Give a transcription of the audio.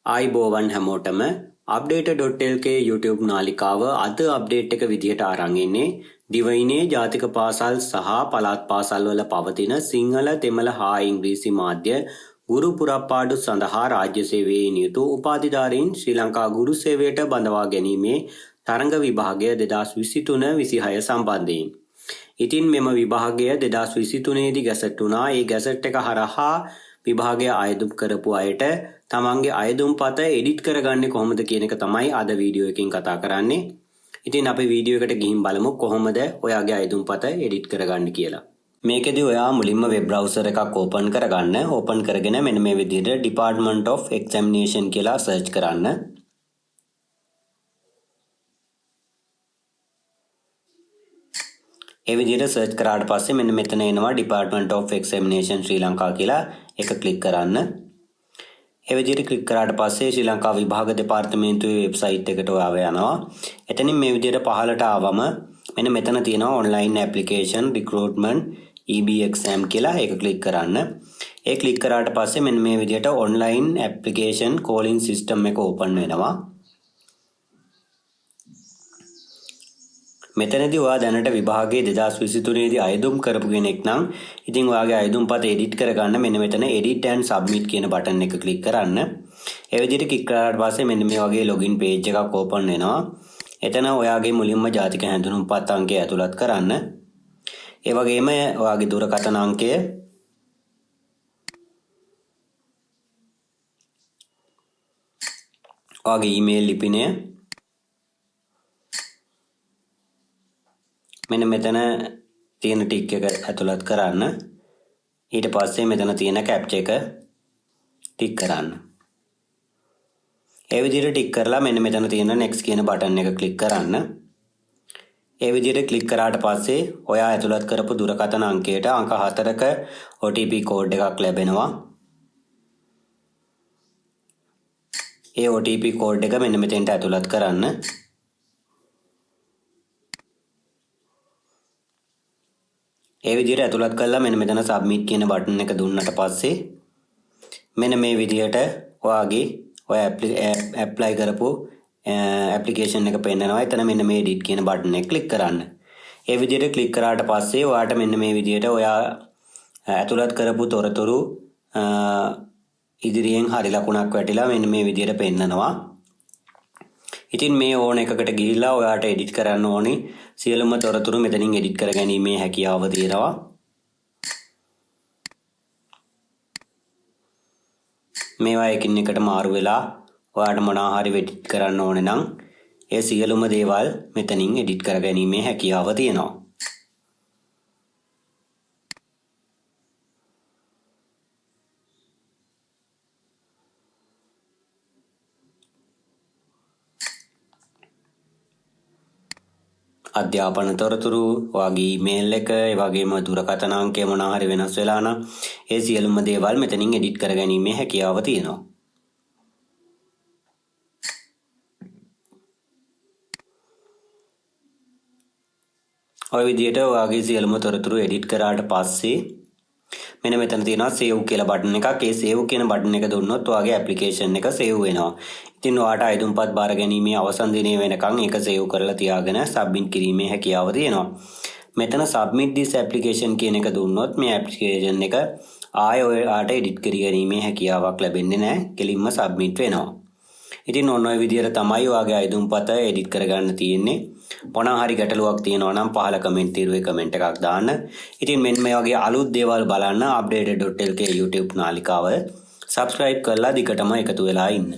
ආයිබෝවන් හැමෝටම update.lk YouTube නාලිකාව අද අප්ඩේට් එක විදිහට අරන් ඉන්නේ දිවයිනේ ජාතික පාසල් සහ පළාත් පාසල් වල පවතින සිංහල දෙමළ හා ඉංග්‍රීසි මාධ්‍ය ගුරු පුරප්පාඩු සඳහා රාජ්‍ය සේවයේ නියුතු උපාධිධාරීන් ශ්‍රී ලංකා ගුරු සේවයට බඳවා ගැනීමේ තරඟ විභාගය 2023-26 සම්බන්ධයෙන්. ඉතින් මෙම විභාගය 2023 දී ගැසට් වුණා. ඒ ගැසට් එක හරහා විභාගය අයදුම් කරපු අයට තමන්ගේ අයදුම් පත එඩිට් කරගන්නේ කොහොමද කියන එක තමයි අද වීඩියෝ එකකින් කතා කරන්නේ. ඉතින් අපි වීඩියෝ එකට ගිහින් බලමු කොහොමද ඔයාගේ අයදුම් පත එඩිට් කරගන්නේ කියලා. මේකෙදී ඔයා මුලින්ම වෙබ් බ්‍රවුසර් එකක් ඕපන් කරගන්න. ඕපන් කරගෙන මෙන්න මේ විදිහට Department of Examination කියලා සර්ච් කරන්න. ඒ විදිහට සර්ච් කරාට පස්සේ මෙන්න මෙතන එනවා Department of Examination ශ්‍රී ලංකා කියලා එක ක්ලික් කරන්න. ඒ විදිහට ක්ලික් කරාට පස්සේ ශ්‍රී ලංකා විභාග දෙපාර්තමේන්තුවේ වෙබ්සයිට් එකට ඔයාව යනවා. එතනින් මේ විදිහට පහළට ආවම මෙන්න මෙතන තියෙනවා online application recruitment EB exam කියලා ඒක ක්ලික් කරන්න. ඒ ක්ලික් කරාට පස්සේ මෙන්න මේ විදිහට online application calling system එක ඕපන් වෙනවා. මෙතනදී ඔයා දැනට විභාගයේ 2023 දී අයදුම් කරපු කෙනෙක් නම් ඉතින් ඔයාගේ අයදුම් පත එඩිට් කරගන්න මෙන්න මෙතන edit and submit කියන බටන් එක ක්ලික් කරන්න. ඒ විදිහට ක්ලික් කරාට පස්සේ මෙන්න මේ වගේ login page එකක් ඕපන් වෙනවා. එතන ඔයාගේ මුලින්ම ජාතික හැඳුනුම්පත් අංකය ඇතුළත් කරන්න. ඒ වගේම ඔයාගේ දුරකථන අංකය ඔයාගේ ඊමේල් ලිපිනය මෙන්න මෙතන තියෙන ටික් එක ඇතුළත් කරන්න. ඊට පස්සේ මෙතන තියෙන කැප්චා එක ටික් කරන්න. ඒ විදිහට ටික් කරලා මෙන්න මෙතන තියෙන next කියන බටන් එක ක්ලික් කරන්න. ඒ විදිහට ක්ලික් කරාට පස්සේ ඔයා ඇතුළත් කරපු දුරකථන අංකයට අංක 4ක OTP කෝඩ් එකක් ලැබෙනවා. ඒ OTP කෝඩ් එක මෙන්න මෙතෙන්ට ඇතුළත් කරන්න. ඒ විදිහට ඇතුළත් කළා මෙන්න මෙතන submit කියන බටන් එක දුන්නට පස්සේ මෙන්න මේ විදිහට ඔයාගේ ඔය apply කරපු application එක පෙන්නනවා. එතන මෙන්න මේ edit කියන බටන් එක ක්ලික් කරන්න. ඒ විදිහට ක්ලික් කරාට පස්සේ ඔයාට මෙන්න මේ විදිහට ඔයා ඇතුළත් කරපු තොරතුරු ඉදිරියෙන් හරි ලකුණක් වැටිලා මෙන්න මේ විදිහට පෙන්නනවා. ඉතින් මේ ඕන එකකට ගිහිල්ලා ඔයාට එඩිට් කරන්න ඕනි සියලුම තොරතුරු මෙතනින් එඩිට් කරගැනීමේ හැකියාව තියෙනවා. මේවා එකින් එකට මාරු වෙලා ඔයාට මොනවා හරි එඩිට් කරන්න ඕනේ නම් ඒ සියලුම දේවල් මෙතනින් එඩිට් කරගැනීමේ හැකියාව තියෙනවා. අධ්‍යාපන තොරතුරු ඔයාගේ ඊමේල් එක ඒ වගේම දුරකථන අංකය මොනවා හරි වෙනස් වෙලා නම් ඒ සියලුම දේවල් මෙතනින් එඩිට් කරගැනීමේ හැකියාව තියෙනවා. ඔය විදිහට ඔයාගේ සියලුම තොරතුරු එඩිට් කරාට පස්සේ මෙන්න මෙතන තියෙනවා save කියලා බටන් එකක්. ඒ save කියන බටන් එක දුන්නොත් ඔයාගේ application එක save වෙනවා. ඉතින් ඔයාට අයදුම්පත් බාර ගැනීමේ අවසන් දිනය වෙනකන් ඒක save කරලා තියාගෙන submit කිරීමේ හැකියාව තියෙනවා. මෙතන submit this application කියන එක දුන්නොත් මේ application එක ආයෙ ඔයාට edit කර ගැනීමේ හැකියාවක් ලැබෙන්නේ නැහැ. කෙලින්ම submit වෙනවා. ඉතින් ඔන්න ඔය විදිහට තමයි ඔයාගේ අයදුම්පත edit කරගන්න තියෙන්නේ. මොනවා හරි ගැටලුවක් තියෙනවා නම් පහල කමෙන්ට් තීරුවේ කමෙන්ට් එකක් දාන්න. ඉතින් මෙන්න මේ වගේ අලුත් දේවල් බලන්න update.lk YouTube නාලිකාව subscribe කරලා දිගටම එකතු වෙලා ඉන්න.